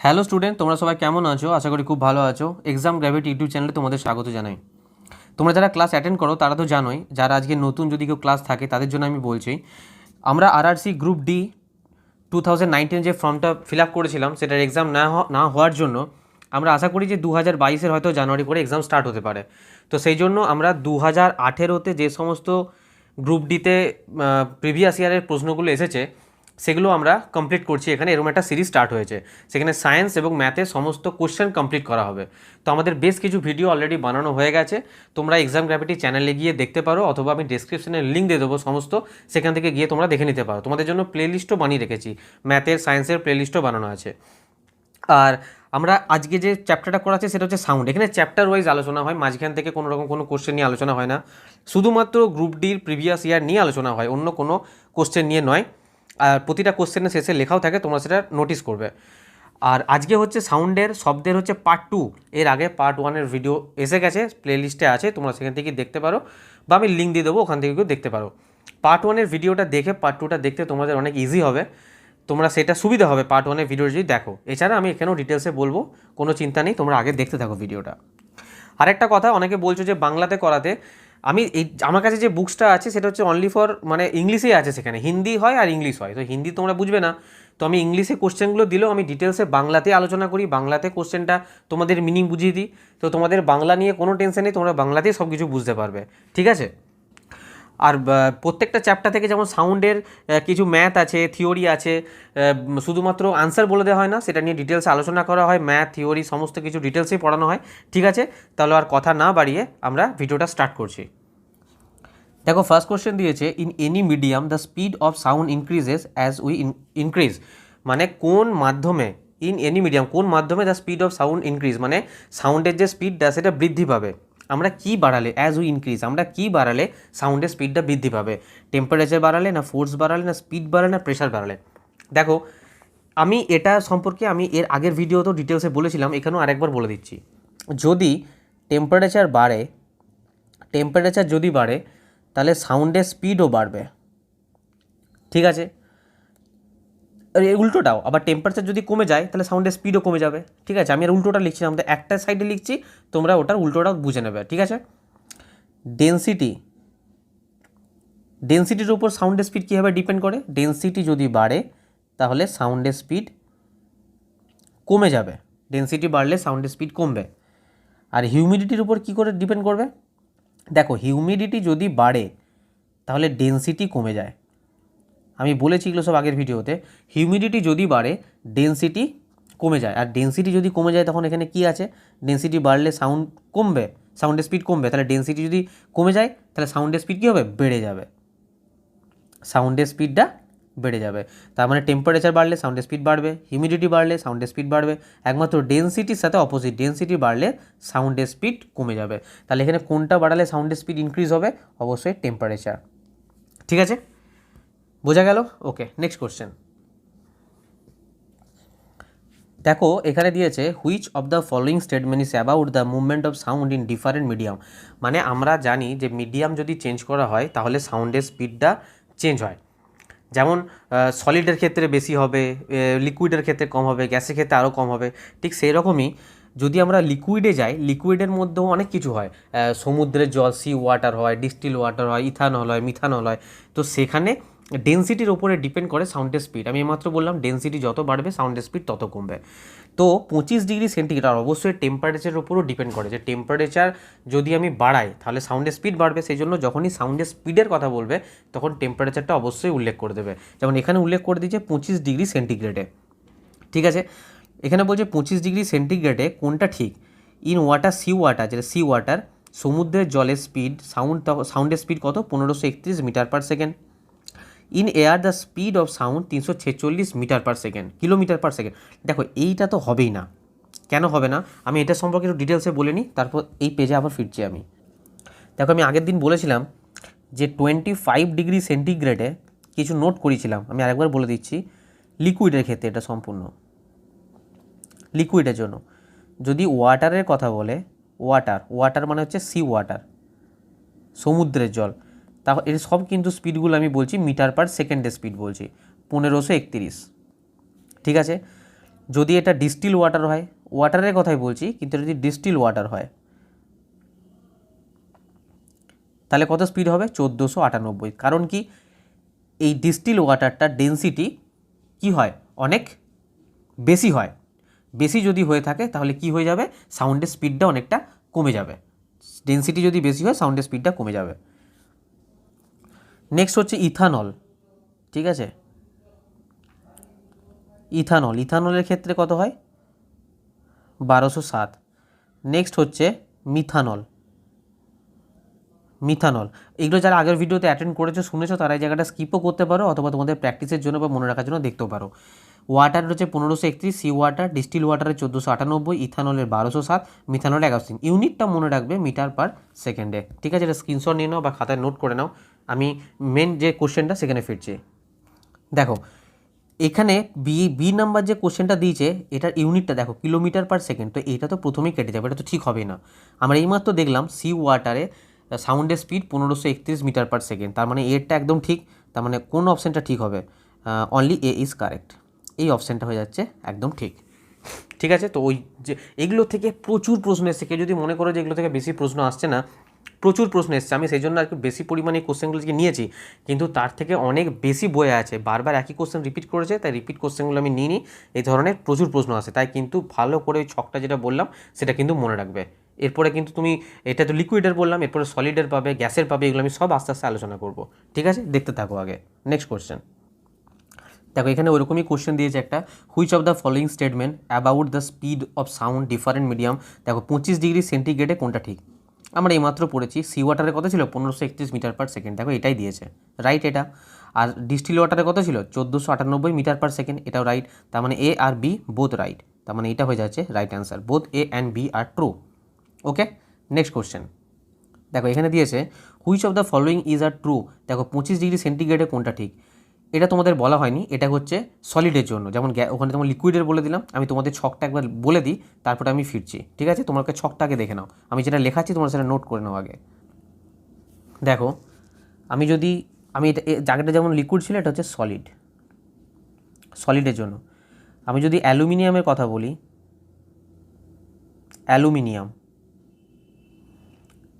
Hello student, তোমরা সবাই কেমন আছো? আশা করি খুব ভালো আছো। এক্সাম গ্র্যাভিটি ইউটিউব চ্যানেলে তোমাদের স্বাগত জানাই। তোমরা যারা ক্লাস অ্যাটেন্ড করো তারা তো জানোই, যারা আজকে নতুন যদি কেউ ক্লাস থাকে তাদের জন্য আমি বলছি, আমরা আরআরসি গ্রুপ ডি 2019 যে ফর্মটা ফিল আপ করেছিলাম সেটার এক্সাম না হওয়ার জন্য আমরা আশা করি যে 2022-এর হয়তো জানুয়ারি করে এক্সাম স্টার্ট হতে পারে। তো সেই জন্য আমরা 2018-তে যে সমস্ত গ্রুপ ডিতে প্রিভিয়াস ইয়ারের প্রশ্নগুলো এসেছে সেগুলো আমরা কমপ্লিট করছি। এখানে এরকম একটা সিরিজ স্টার্ট হয়েছে, সেখানে সায়েন্স এবং ম্যাথের সমস্ত কোশ্চেন কমপ্লিট করা হবে। তো আমাদের বেশ কিছু ভিডিও অলরেডি বানানো হয়ে গেছে, তোমরা এক্সাম গ্র্যাভিটি চ্যানেলে গিয়ে দেখতে পারো, অথবা আমি ডেসক্রিপশনে লিঙ্ক দিয়ে দেবো সমস্ত, সেখান থেকে গিয়ে তোমরা দেখে নিতে পারো। তোমাদের জন্য প্লেলিস্টও বানিয়ে রেখেছি, ম্যাথের সায়েন্সের প্লেলিস্টও বানানো আছে। আর আমরা আজকে যে চ্যাপ্টারটা করাচ্ছি সেটা হচ্ছে সাউন্ড। এখানে চ্যাপ্টার ওয়াইজ আলোচনা হয়, মাঝখান থেকে কোনো রকম কোনো কোশ্চেন নিয়ে আলোচনা হয় না, শুধুমাত্র গ্রুপ ডির প্রিভিয়াস ইয়ার নিয়ে আলোচনা হয়, অন্য কোনো কোশ্চেন নিয়ে নয়। আর প্রতিটা কোশ্চেনের শেষে লেখাও থাকে, তোমরা সেটা নোটিস করবে। আর আজকে হচ্ছে সাউন্ডের শব্দের হচ্ছে পার্ট 2। এর আগে পার্ট 1-এর ভিডিও এসে গেছে, প্লেলিস্টে আছে, তোমরা সেখান থেকে দেখতে পারো, বা আমি লিঙ্ক দিয়ে দেবো, ওখান থেকে কেউ দেখতে পারো। পার্ট 1-এর ভিডিওটা দেখে পার্ট 2টা দেখতে তোমাদের অনেক ইজি হবে, তোমরা সেটা সুবিধা হবে পার্ট 1-এর ভিডিও যদি দেখো। এছাড়া আমি এখানেও ডিটেলসে বলবো, কোনো চিন্তা নেই, তোমরা আগে দেখতে থাকো ভিডিওটা। আরেকটা কথা, অনেকে বলছো যে বাংলাতে করাতে, আমার কাছে যে বুকসটা আছে সেটা হচ্ছে অনলি ফর ইংলিশেই আছে, সেখানে হিন্দি হয় আর ইংলিশ হয়। তো হিন্দি তোমরা বুঝবে না, তো আমি ইংলিশে কোশ্চেনগুলো দিলেও আমি ডিটেলসে বাংলাতে আলোচনা করি, বাংলাতে কোশ্চেনটা তোমাদের মিনিং বুঝিয়ে দিই। তো তোমাদের বাংলা নিয়ে কোনো টেনশন নেই, তোমরা বাংলাতেই সব কিছু বুঝতে পারবে, ঠিক আছে? আর প্রত্যেকটা চ্যাপ্টার থেকে যেমন সাউন্ডের কিছু ম্যাথ আছে, থিওরি আছে, শুধুমাত্র আনসার বলে দেওয়া হয় না, সেটা নিয়ে ডিটেলস আলোচনা করা হয়, ম্যাথ থিওরি সমস্ত কিছু ডিটেলসেই পড়ানো হয়, ঠিক আছে? তাহলে আর কথা না বাড়িয়ে আমরা ভিডিওটা স্টার্ট করছি। দেখো, ফার্স্ট কোশ্চেন দিয়েছে, in any medium the speed of sound increases as we increase. মানে কোন মাধ্যমে, ইন এনি মিডিয়াম কোন মাধ্যমে the speed of sound increase, মানে সাউন্ডের যে স্পিডটা সেটা বৃদ্ধি পাবে। আমরা কি বাড়ালে, অ্যাজ উই ইনক্রিজ, আমরা কি বাড়ালে সাউন্ডের স্পিডটা বৃদ্ধি পাবে? টেম্পারেচার বাড়ালে, না ফোর্স বাড়ালে, না স্পিড বাড়ালে, না প্রেশার বাড়ালে? দেখো, আমি এটা সম্পর্কে আমি এর আগের ভিডিওতেও ডিটেলসে বলেছিলাম, এখানেও আরেকবার বলে দিচ্ছি। যদি টেম্পারেচার বাড়ে, টেম্পারেচার যদি বাড়ে তাহলে সাউন্ডের স্পিডও বাড়বে, ঠিক আছে? উল্টোটাও, আবার টেম্পারেচার যদি কমে যায় তাহলে সাউন্ডের স্পিডও কমে যাবে, ঠিক আছে? আমি আর উল্টোটা লিখছি না, আমাদের একটা সাইডে লিখছি, তোমরা ওটার উল্টোটাও বুঝে নেবে, ঠিক আছে? ডেন্সিটির উপর সাউন্ডের স্পিড কীভাবে ডিপেন্ড করে? ডেন্সিটি যদি বাড়ে তাহলে সাউন্ডের স্পিড কমে যাবে, ডেন্সিটি বাড়লে সাউন্ডের স্পিড কমবে। আর হিউমিডিটির উপর কী করে ডিপেন্ড করবে? দেখো, হিউমিডিটি যদি বাড়ে তাহলে ডেন্সিটি কমে যায়, আমি বলেছি এগুলো সব আগের ভিডিওতে। হিউমিডিটি যদি বাড়ে ডেন্সিটি কমে যায়, আর ডেন্সিটি যদি কমে যায় তখন এখানে কি আছে? ডেন্সিটি বাড়লে সাউন্ড কমবে, সাউন্ডের স্পিড কমবে, তাহলে ডেন্সিটি যদি কমে যায় তাহলে সাউন্ডের স্পিড কী হবে? বেড়ে যাবে, সাউন্ডের স্পিডটা বেড়ে যাবে। তার মানে টেম্পারেচার বাড়লে সাউন্ডের স্পিড বাড়বে, হিউমিডিটি বাড়লে সাউন্ডের স্পিড বাড়বে, একমাত্র ডেন্সিটির সাথে অপোজিট, ডেন্সিটি বাড়লে সাউন্ডের স্পিড কমে যাবে। তাহলে এখানে কোনটা বাড়ালে সাউন্ডের স্পিড ইনক্রিজ হবে? অবশ্যই টেম্পারেচার, ঠিক আছে? বোঝা গেল? ওকে, নেক্সট কোশ্চেন দেখো, এখানে দিয়েছে which of the following statement is about the movement of sound in different medium. মানে আমরা জানি যে মিডিয়াম যদি চেঞ্জ করা হয় তাহলে সাউন্ডের স্পিডটা চেঞ্জ হয়। যেমন সলিডের ক্ষেত্রে বেশি হবে, লিকুইডের ক্ষেত্রে কম হবে, গ্যাসের ক্ষেত্রে আরও কম হবে। ঠিক সেই রকমই যদি আমরা লিকুইডে যাই, লিকুইডের মধ্যেও অনেক কিছু হয়, সমুদ্রের জল, সি ওয়াটার হয়, ডিস্টিল ওয়াটার হয়, ইথানল হয়, মিথানল হয়। তো সেখানে ডেন্সিটির ওপরে ডিপেন্ড করে সাউন্ডের স্পিড। আমি এইমাত্র বললাম ডেন্সিটি যত বাড়বে সাউন্ডের স্পিড তত কমবে। তো 25 ডিগ্রি সেন্টিগ্রেড, আর অবশ্যই টেম্পারেচারের উপরও ডিপেন্ড করে, যে টেম্পারেচার যদি আমি বাড়াই তাহলে সাউন্ডের স্পিড বাড়বে। সেই জন্য যখনই সাউন্ডের স্পিডের কথা বলবে তখন টেম্পারেচারটা অবশ্যই উল্লেখ করে দেবে। যেমন এখানে উল্লেখ করে দিয়েছে 25 ডিগ্রি সেন্টিগ্রেডে, ঠিক আছে? এখানে বলছে 25 ডিগ্রি সেন্টিগ্রেডে কোনটা ঠিক? ইন ওয়াটার, সি ওয়াটার, যেটা সি ওয়াটার, সমুদ্রের জলের স্পিড সাউন্ডের স্পিড কত? 1531 metre per second. In air the speed of sound 346 metre per second, kilometre per second. দেখো, এইটা তো হবেই না। কেন হবে না? আমি এটা সম্পর্কে একটু ডিটেলসে বলে নিই, তারপর এই পেজে আবার ফিরছি আমি। দেখো, আমি আগের দিন বলেছিলাম যে 25 ডিগ্রি সেন্টিগ্রেডে কিছু নোট করেছিলাম, আমি আরেকবার বলে দিচ্ছি। লিকুইডের ক্ষেত্রে এটা সম্পূর্ণ, লিকুইডের জন্য যদি ওয়াটারের কথা বলে, ওয়াটার মানে হচ্ছে সি ওয়াটার, সমুদ্রের জল, তাহলে এর সব কিন্তু স্পিডগুলো আমি বলছি মিটার পার সেকেন্ডে স্পিড বলছি, 1531, ঠিক আছে? যদি এটা ডিস্টিল ওয়াটার হয়, ওয়াটারের কথাই বলছি, কিন্তু যদি ডিস্টিল ওয়াটার হয় তাহলে কত স্পিড হবে? 1498। কারণ কি, এই ডিস্টিল ওয়াটারটা ডেন্সিটি কি হয়, অনেক বেশি হয়। বেশি যদি হয়ে থাকে তাহলে কি হয়ে যাবে, সাউন্ডের স্পিডটা অনেকটা কমে যাবে। ডেন্সিটি যদি বেশি হয় সাউন্ডের স্পিডটা কমে যাবে। নেক্সট হচ্ছে ইথানল, ঠিক আছে। ইথানলের ক্ষেত্রে কত হয়? 1207। নেক্সট হচ্ছে মিথানল। এগুলো যারা আগের ভিডিওতে অ্যাটেন্ড করেছো, শুনেছো, তারা এই জায়গাটা স্কিপও করতে পারো, অথবা তোমাদের প্র্যাকটিসের জন্য বা মনে রাখার জন্য দেখতেও পারো। ওয়াটার হচ্ছে 1531, সি ওয়াটার, ডিস্টিল ওয়াটারের 1498, ইথানলের 1207, মিথানলের 1103। ইউনিটটা মনে রাখবে মিটার পার সেকেন্ডে, ঠিক আছে। এটা স্ক্রিনশট নিয়ে নাও বা খাতায় নোট করে নাও। আমি মেন যে কোশ্চেনটা সেখানে ফিরছি। দেখো এখানে বি নাম্বার যে কোশ্চেনটা দিয়েছে, এটার ইউনিটটা দেখো কিলোমিটার পার সেকেন্ড, তো এটা তো প্রথমেই কেটে যাবে, এটা তো ঠিক হবেই না। আমরা এইমাত্র দেখলাম সি ওয়াটারে সাউন্ডের স্পিড 1531 মিটার পার সেকেন্ড, তার মানে এরটা একদম ঠিক। তার মানে কোন অপশানটা ঠিক হবে? Only a is correct. এই অপশানটা হয়ে যাচ্ছে একদম ঠিক, ঠিক আছে। তো ওই যে এগুলো থেকে প্রচুর প্রশ্ন এসছে, কেউ যদি মনে করো যে এগুলো থেকে বেশি প্রশ্ন আসছে না, প্রচুর প্রশ্ন এসছে। আমি সেই জন্য আর কি বেশি পরিমাণে কোশ্চেনগুলোকে নিয়েছি, কিন্তু তার থেকে অনেক বেশি বই আছে, বারবার একই কোশ্চেন রিপিট করেছে, তাই রিপিট কোশ্চেনগুলো আমি নিইনি। এই ধরনের প্রচুর প্রশ্ন আসে, তাই কিন্তু ভালো করে ওই ছকটা যেটা বললাম সেটা কিন্তু মনে রাখবে। এরপরে কিন্তু তুমি, এটা তো লিকুইডের বললাম, এরপরে সলিডের পাবে, গ্যাসের পাবে, এগুলো আমি সব আস্তে আস্তে আলোচনা করব, ঠিক আছে। দেখতে থাকো আগে নেক্সট কোশ্চেন। দেখো এখানে ওরকমই কোশ্চেন দিয়েছে একটা, which of the following statement about the speed of sound different medium. দেখো 25 ডিগ্রি সেন্টিগ্রেডে কোনটা ঠিক? আমরা এইমাত্র পড়েছি সি ওয়াটারের কত ছিল? 1531 মিটার পার সেকেন্ড, দেখো এটাই দিয়েছে, রাইট এটা। আর ডিস্টিল ওয়াটারের কত ছিল? 1498 মিটার পার সেকেন্ড, এটাও রাইট। তার মানে এ আর বি বোথ রাইট, তার মানে এটা হয়ে যাচ্ছে right answer, both A and B are true. Okay, next question. দেখো এখানে দিয়েছে which of the following is are true. দেখো 25 ডিগ্রি সেন্টিগ্রেডে কোনটা ঠিক? এটা তোমাদের বলা হয়নি, এটা হচ্ছে সলিডের জন্য। যেমন ওখানে তোমার লিকুইডের বলে দিলাম, আমি তোমাদের ছকটা একবার বলে দিই, তারপরে আমি ফিরছি, ঠিক আছে। তোমাকে ছকটাকে দেখে নাও, আমি যেটা লেখাচ্ছি তোমরা সেটা নোট করে নাও আগে। দেখো আমি এটা জায়গাটা যেমন লিকুইড ছিল, এটা হচ্ছে সলিডের জন্য। আমি যদি অ্যালুমিনিয়ামের কথা বলি, অ্যালুমিনিয়াম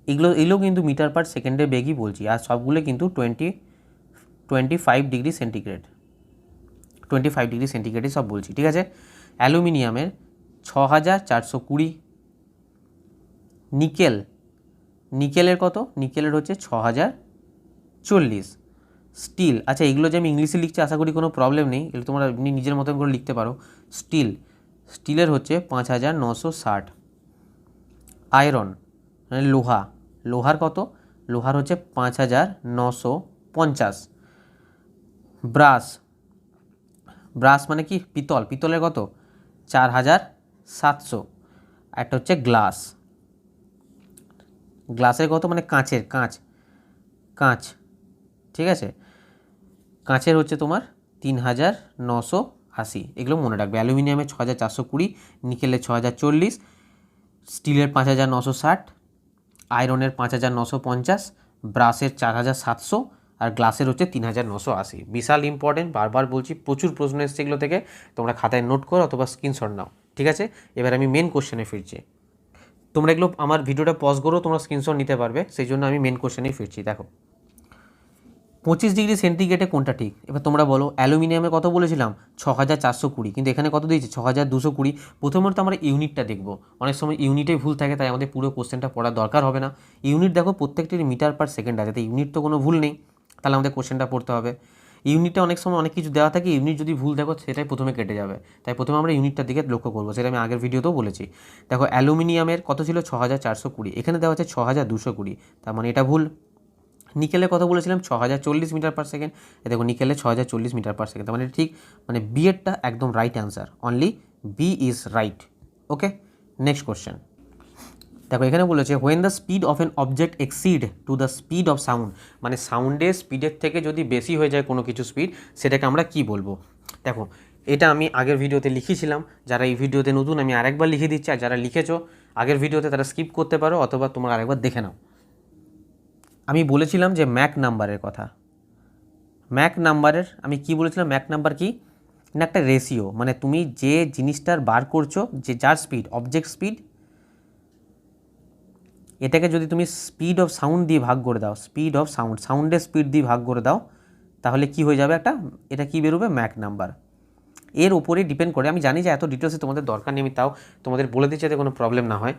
এগুলো কিন্তু মিটার পার সেকেন্ডে বেগই বলছি, আর সবগুলো কিন্তু 25 ডিগ্রি সেন্টিগ্রেড, 25 ডিগ্রি সেন্টিগ্রেডই সব বলছি, ঠিক আছে। অ্যালুমিনিয়ামের 6420। নিকেলের কত? নিকেলের হচ্ছে 6040। স্টিল, আচ্ছা এগুলো যে আমি ইংলিশে লিখছি আশা করি কোনো প্রবলেম নেই, এগুলো তোমরা এমনি নিজের মতন করে লিখতে পারো। স্টিলের হচ্ছে 5960। আয়রন মানে লোহার কত? লোহার হচ্ছে 5950। ব্রাশ মানে কি? পিতলের কত? 4700। একটা হচ্ছে গ্লাসের কত? মানে কাঁচ, ঠিক আছে। কাঁচের হচ্ছে তোমার 3980। এগুলো মনে রাখবে। অ্যালুমিনিয়ামের 6420, নিকেলের 6040, স্টিলের 5960, আয়রনের 5950, ব্রাশের 4700, আর গ্লাসের হচ্ছে 3980। বিশাল ইম্পর্টেন্ট, বারবার বলছি, প্রচুর প্রশ্ন এসছে এগুলো থেকে, তোমরা খাতায় নোট করো অথবা স্ক্রিনশট নাও, ঠিক আছে। এবার আমি মেন কোশ্চেনে ফিরছি। তোমরা এগুলো আমার ভিডিওটা পজ করো, তোমরা স্ক্রিনশট নিতে পারবে, সেই জন্য আমি মেন কোশ্চেনেই ফিরছি। দেখো 25 ডিগ্রি সেন্টিগ্রেডে কোনটা ঠিক? এবার তোমরা বলো। অ্যালুমিনিয়ামে কত বলেছিলাম? 6420, কিন্তু এখানে কত দিয়েছে? 6220। প্রথমত আমরা ইউনিটটা দেখব, অনেক সময় ইউনিটেই ভুল থাকে, তাই আমাদের পুরো কোশ্চেনটা পড়ার দরকার হবে না। ইউনিট দেখো প্রত্যেকটির মিটার পার সেকেন্ড আছে, তাই ইউনিট তো কোনো ভুল নেই, তাহলে আমাদের কোশ্চেনটা পড়তে হবে। ইউনিটে অনেক সময় অনেক কিছু দেওয়া থাকে, ইউনিট যদি ভুল দেখো সেটাই প্রথমে কেটে যাবে, তাই প্রথমে আমরা ইউনিটটার দিকে লক্ষ্য করবো, সেটা আমি আগের ভিডিওতেও বলেছি। দেখো অ্যালুমিনিয়ামের কত ছিল? 6420, এখানে দেওয়া আছে 6220, তার মানে এটা ভুল। নিকেলের কথা বলেছিলাম 6040 মিটার পার সেকেন্ড, দেখো নিকেলে 6040 মিটার পার সেকেন্ড, মানে ঠিক, মানে বি এরটা একদম right answer, only be is right. Okay, next question. দেখো এখানে বলেছে when the speed of an object exceed to the speed of sound, মানে সাউন্ডের স্পিডের থেকে যদি বেশি হয়ে যায় কোনো কিছু স্পিড, সেটাকে আমরা কি বলবো? দেখো এটা আমি আগের ভিডিওতে লিখেছিলাম, যারা এই ভিডিওতে নতুন আমি আরেকবার লিখে দিচ্ছি, আর যারা লিখেছো আগের ভিডিওতে তারা স্কিপ করতে পারো, অথবা তোমরা আরেকবার দেখে নাও। আমি বলেছিলাম যে ম্যাক নাম্বারের কথা, ম্যাক নাম্বারের আমি কি বলেছিলাম? ম্যাক নাম্বার কি? না একটা রেশিও, মানে তুমি যে জিনিসটার বার করছো, যে যার স্পিড, অবজেক্ট স্পিড, এটাকে যদি তুমি স্পিড অফ সাউন্ড দিয়ে ভাগ করে দাও, স্পিড অফ সাউন্ড, সাউন্ডের স্পিড দিয়ে ভাগ করে দাও, তাহলে কি হয়ে যাবে একটা, এটা কি বেরোবে, ম্যাক নাম্বার। এর উপরে ডিপেন্ড করে, আমি জানি যে এত ডিটেলসে তোমাদের দরকার নেই, আমি তাও তোমাদের বলে দিচ্ছি যাতে কোনো প্রবলেম না হয়।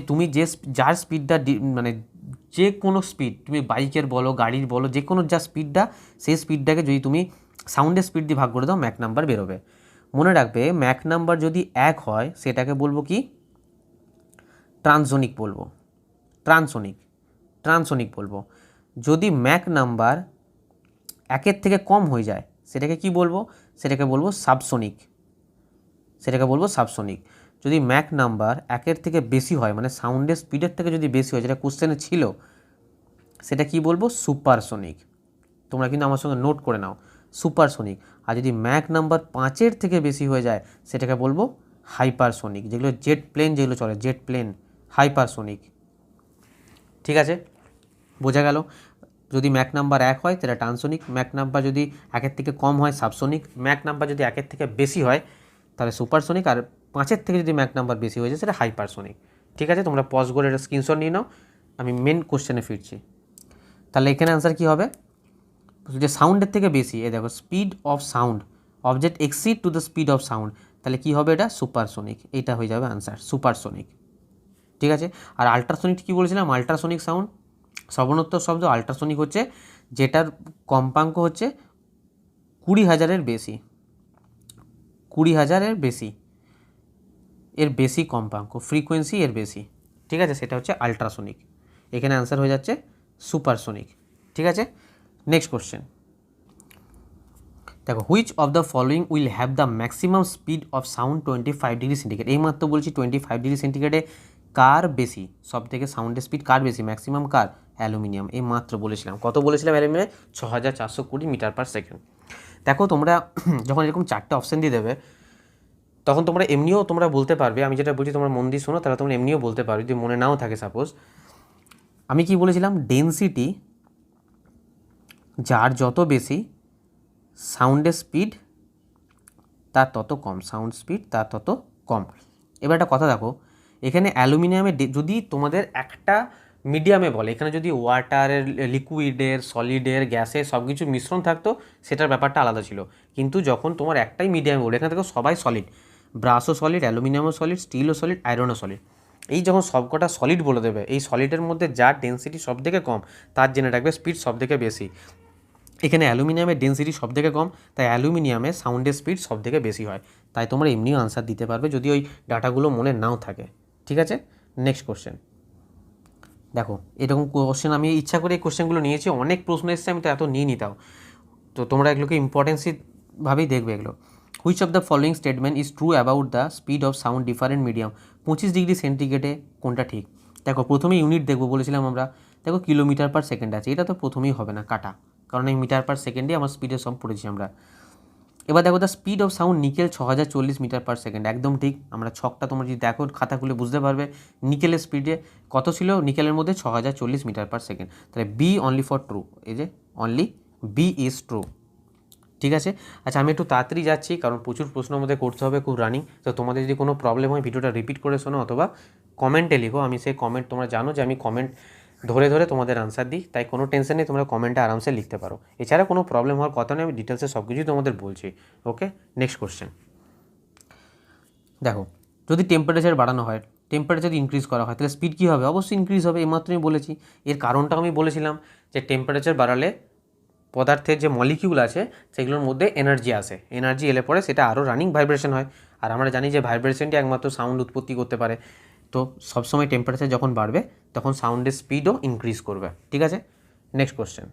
তুমি যে যার স্পিডটা মানে যে কোনো স্পিড, তুমি বাইকের বলো, গাড়ির বলো, যে কোনো যা স্পিডটা, সেই স্পিডটাকে যদি তুমি সাউন্ডের স্পিড দিয়ে ভাগ করে দাও, ম্যাক নাম্বার বেরোবে। মনে রাখবে, ম্যাক নাম্বার যদি 1 হয় সেটাকে বলবো কি, ট্রান্সোনিক বলবো, ট্রান্সোনিক বলবো। যদি ম্যাক নাম্বার 1-এর থেকে কম হয়ে যায় সেটাকে কি বলবো, সেটাকে বলবো সাবসোনিক। যদি ম্যাক নাম্বার 1-এর থেকে বেশি হয়, মানে সাউন্ডের স্পিডের থেকে যদি বেশি হয়, যেটা কোশ্চেনে ছিল, সেটা কি বলবো, সুপারসোনিক। তোমরা কিন্তু আমার সঙ্গে নোট করে নাও, সুপারসোনিক। আর যদি ম্যাক নাম্বার 5-এর থেকে বেশি হয়ে যায় সেটাকে বলবো হাইপারসোনিক, যেগুলো জেট প্লেন যেগুলো চলে, জেট প্লেন, হাইপারসোনিক। ঠিক আছে, বোঝা গেল? যদি ম্যাক নাম্বার 1 হয় তাহলে ট্রান্সোনিক, ম্যাক নাম্বার যদি 1-এর থেকে কম হয় সাবসোনিক, ম্যাক নাম্বার যদি 1-এর থেকে বেশি হয় তাহলে সুপারসোনিক, আর 5-এর থেকে যদি ম্যাক নাম্বার বেশি হয়ে যায় সেটা হাইপারসোনিক। ঠিক আছে, তোমরা পজ করে এটা স্ক্রিনশট নিয়ে নাও, আমি মেন কোশ্চেনে ফিরছি। তাহলে এখানে অ্যান্সার কী হবে, যে সাউন্ডের থেকে বেশি, এই দেখো speed of sound, object exceed to the speed of sound, তাহলে কী হবে, এটা সুপারসোনিক, এইটা হয়ে যাবে আনসার, সুপারসোনিক। ঠিক আছে, আর আল্ট্রাসোনিক কী বলেছিলাম, আল্ট্রাসোনিক সাউন্ড, সর্বনোত্তর শব্দ, আল্ট্রাসোনিক হচ্ছে যেটার কম্পাঙ্ক হচ্ছে 20,000-এর বেশি, 20,000-এর বেশি, এর বেশি কম্পাঙ্ক, ফ্রিকোয়েন্সি এর বেশি। ঠিক আছে, সেটা হচ্ছে আল্ট্রাসোনিক। এখানে অ্যান্সার হয়ে যাচ্ছে সুপারসোনিক। ঠিক আছে, নেক্সট কোশ্চেন দেখো, which of the following will have the maximum speed of sound 25 degree centigrade. এইমাত্র বলছি 25 ডিগ্রি সেন্টিগ্রেডে কার বেশি, সব থেকে সাউন্ডের স্পিড কার বেশি, ম্যাক্সিমাম কার, অ্যালুমিনিয়াম। এই মাত্র বলেছিলাম, কত বলেছিলাম, অ্যালুমিনিয়াম 6420 মিটার পার সেকেন্ড। দেখো তোমরা যখন এরকম 4টে অপশান দিয়ে দেবে, তখন তোমরা এমনিও তোমরা বলতে পারবে, আমি যেটা বলছি তোমরা মন দিয়ে শোনো, তাহলে তোমরা এমনিও বলতে পারবে, যদি মনে নাও থাকে সাপোজ। আমি কি বলেছিলাম, ডেনসিটি যার যত বেশি, সাউন্ডের স্পিড তার তত কম, সাউন্ড স্পিড তার তত কম। এবার একটা কথা দেখো, এখানে অ্যালুমিনিয়ামে যদি তোমাদের একটা মিডিয়ামে বলে, এখানে যদি ওয়াটারের, লিকুইডের, সলিডের, গ্যাসের সব কিছু মিশ্রণ থাকতো সেটার ব্যাপারটা আলাদা ছিল। কিন্তু যখন তোমার একটাই মিডিয়ামে বলে, এখানে দেখো সবাই সলিড, ব্রাশও সলিড, অ্যালুমিনিয়ামও সলিড, স্টিলও সলিড, আয়রনও সলিড, এই যখন সবকটা সলিড বলে দেবে, এই সলিডের মধ্যে যার ডেন্সিটি সব থেকে কম তার জেনে রাখবে স্পিড সব থেকে বেশি। এখানে অ্যালুমিনিয়ামের ডেন্সিটি সব থেকে কম, তাই অ্যালুমিনিয়ামে সাউন্ডের স্পিড সব থেকে বেশি হয়। তাই তোমরা এমনিও আনসার দিতে পারবে যদি ওই ডাটাগুলো মনে নাও থাকে। ঠিক আছে, নেক্সট কোশ্চেন দেখো, এরকম কোশ্চেন আমি ইচ্ছা করে এই কোশ্চেনগুলো নিয়েছি, অনেক প্রশ্ন এসছে, আমি তো এত নিয়ে নিতাম, তো তোমরা এগুলোকে ইম্পর্টেন্সভাবেই দেখবে এগুলো। Which of the following statement is true about the speed of sound different medium. 25 degree সেন্টিগ্রেডে কোনটা ঠিক? দেখো প্রথমে ইউনিট দেখবো বলেছিলাম আমরা, দেখো কিলোমিটার পার সেকেন্ড আছে, এটা তো প্রথমেই হবে না, কাটা, কারণ এই মিটার পার সেকেন্ডে আমার স্পিডের সব পড়েছি আমরা। এবার দেখো the speed of sound nickel 6040 metre per second, একদম ঠিক। আমরা ছকটা তোমরা যদি দেখো খাতা খুলে বুঝতে পারবে, নিকেলের স্পিডে কত ছিল, নিকেলের মধ্যে 6040 মিটার পার সেকেন্ড, তাহলে বি অনলি ফর ট্রু, এই যে অনলি বি ইজ ট্রু। ঠিক আছে, আচ্ছা আমি একটু তাড়াতাড়ি যাচ্ছি কারণ প্রচুর প্রশ্ন আমাদের করতে হবে, খুব রানিং। তো তোমাদের যদি কোনো প্রবলেম হয় ভিডিওটা রিপিট করে শোনো অথবা কমেন্টে লিখো, আমি সেই কমেন্ট, তোমরা জানো যে আমি কমেন্ট ধরে ধরে তোমাদের আনসার দিই, তাই কোনো টেনশন নেই, তোমরা কমেন্টে আরামসে লিখতে পারো। এছাড়া কোনো প্রবলেম হওয়ার কথা নেই, আমি ডিটেলসে সব কিছুই তোমাদের বলছি। ওকে, নেক্সট কোশ্চেন দেখো, যদি টেম্পারেচার বাড়ানো হয়, টেম্পারেচার যদি ইনক্রিজ করা হয় তাহলে স্পিড কী হবে, অবশ্যই ইনক্রিজ হবে, এইমাত্র আমি বলেছি। এর কারণটাও আমি বলেছিলাম যে টেম্পারেচার বাড়ালে পদার্থের যে মলিকিউল আছে সেগুলোর মধ্যে এনার্জি আসে, এনার্জি এলে পরে সেটা আরও রানিং ভাইব্রেশন হয়, আর আমরা জানি যে ভাইব্রেশনটি একমাত্র সাউন্ড উৎপত্তি করতে পারে। তো সবসময় টেম্পারেচার যখন বাড়বে তখন সাউন্ডের স্পিডও ইনক্রিজ করবে। ঠিক আছে, নেক্সট কোশ্চেন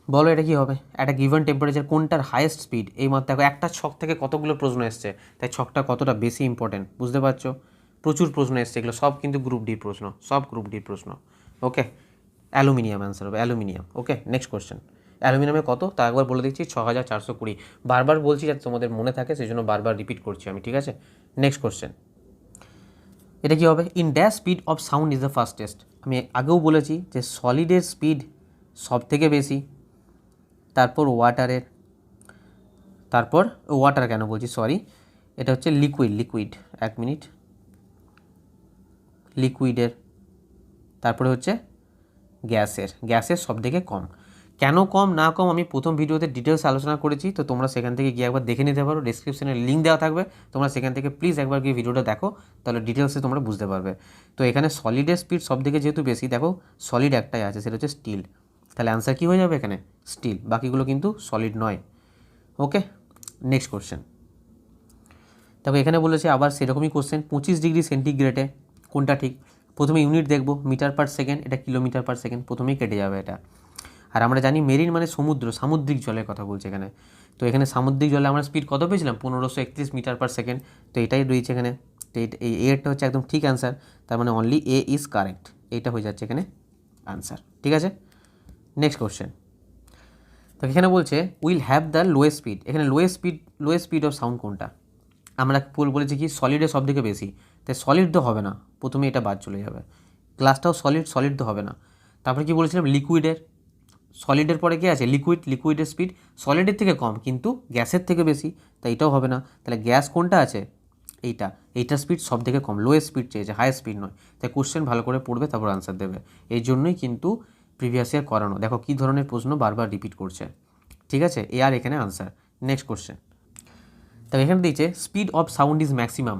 বলো, এটা কী হবে, একটা গিভেন টেম্পারেচার কোনটার হাইয়েস্ট স্পিড। এই মাত্র দেখো একটা ছক থেকে কতগুলো প্রশ্ন এসছে, তাই ছকটা কতটা বেশি ইম্পর্টেন্ট বুঝতে পারছো, প্রচুর প্রশ্ন এসছে, এগুলো সব কিন্তু গ্রুপ ডির প্রশ্ন, সব গ্রুপ ডির প্রশ্ন। ওকে, অ্যালুমিনিয়াম অ্যান্সার হবে, অ্যালুমিনিয়াম। ওকে, নেক্সট কোশ্চেন, অ্যালুমিনিয়ামে কত তা একবার বলে দিচ্ছি, 6420। বারবার বলছি যাতে তোমাদের মনে থাকে, সেই জন্য বারবার রিপিট করছি আমি। ঠিক আছে, নেক্সট কোশ্চেন এটা কী হবে, in dash speed of sound is the fastest. আমি আগেও বলেছি যে সলিডের স্পিড সব থেকে বেশি, তারপর ওয়াটারের, তারপর ওয়াটার কেন বলছি, সরি, এটা হচ্ছে লিকুইড, 1 মিনিট, লিকুইডের, তারপরে হচ্ছে গ্যাসের সব থেকে কম। কেন কম না কম আমি প্রথম ভিডিওতে ডিটেলস আলোচনা করেছি, তো তোমরা সেখান থেকে গিয়ে একবার দেখে নিতে পারো, ডেসক্রিপশনে লিঙ্ক দেওয়া থাকবে, তোমরা সেখান থেকে প্লিজ একবার গিয়ে ভিডিওটা দেখো, তাহলে ডিটেলসে তোমরা বুঝতে পারবে। তো এখানে সলিডের স্পিড সব থেকে যেহেতু বেশি, দেখো সলিড একটাই আছে, সেটা হচ্ছে স্টিল, তাহলে অ্যান্সার কী হয়ে যাবে এখানে, স্টিল, বাকিগুলো কিন্তু সলিড নয়। ওকে, নেক্সট কোশ্চেন। দেখো এখানে বলেছে আবার সেরকমই কোশ্চেন, 25 ডিগ্রি সেন্টিগ্রেডে কোনটা ঠিক। প্রথমে ইউনিট দেখবো, মিটার পার সেকেন্ড, এটা কিলোমিটার পার সেকেন্ড, প্রথমেই কেটে যাবে এটা। আর আমরা জানি মেরিন মানে সমুদ্র, সামুদ্রিক জলের কথা বলছে এখানে, তো এখানে সামুদ্রিক জলে আমরা স্পিড কত পেয়েছিলাম, 1531 মিটার পার সেকেন্ড, তো এটাই রয়েছে এখানে। তো এই এটা হচ্ছে একদম ঠিক অ্যান্সার, তার মানে অনলি এ ইজ কারেক্ট, এইটা হয়ে যাচ্ছে এখানে আনসার। ঠিক আছে, নেক্সট কোশ্চেন। তো এখানে বলছে will have the lowest speed, এখানে লোয়েস্ট স্পিড অফ সাউন্ড কোনটা, আমরা বলেছি কি সলিডের সব থেকে বেশি, তাই সলিড তো হবে না, প্রথমে এটা বাদ চলে যাবে, গ্লাসটাও সলিড তো হবে না। তারপরে কি বলেছিলাম, সলিডের পরে কি আছে, লিকুইডের স্পিড সলিডের থেকে কম কিন্তু গ্যাসের থেকে বেশি, তাই এটাও হবে না। তাহলে গ্যাস কোনটা আছে, এইটার স্পিড সব থেকে কম, লোয়েস্ট স্পিড চেয়েছে, হাই স্পিড নয়। তাই কোশ্চেন ভালো করে পড়বে, তারপর আনসার দেবে, এই জন্যই কিন্তু প্রিভিয়াস ইয়ার করানো। দেখো কী ধরনের প্রশ্ন বারবার রিপিট করছে। ঠিক আছে, এ আর এখানে আনসার। নেক্সট কোশ্চেন, তবে এখানে দিয়েছে speed of sound is maximum,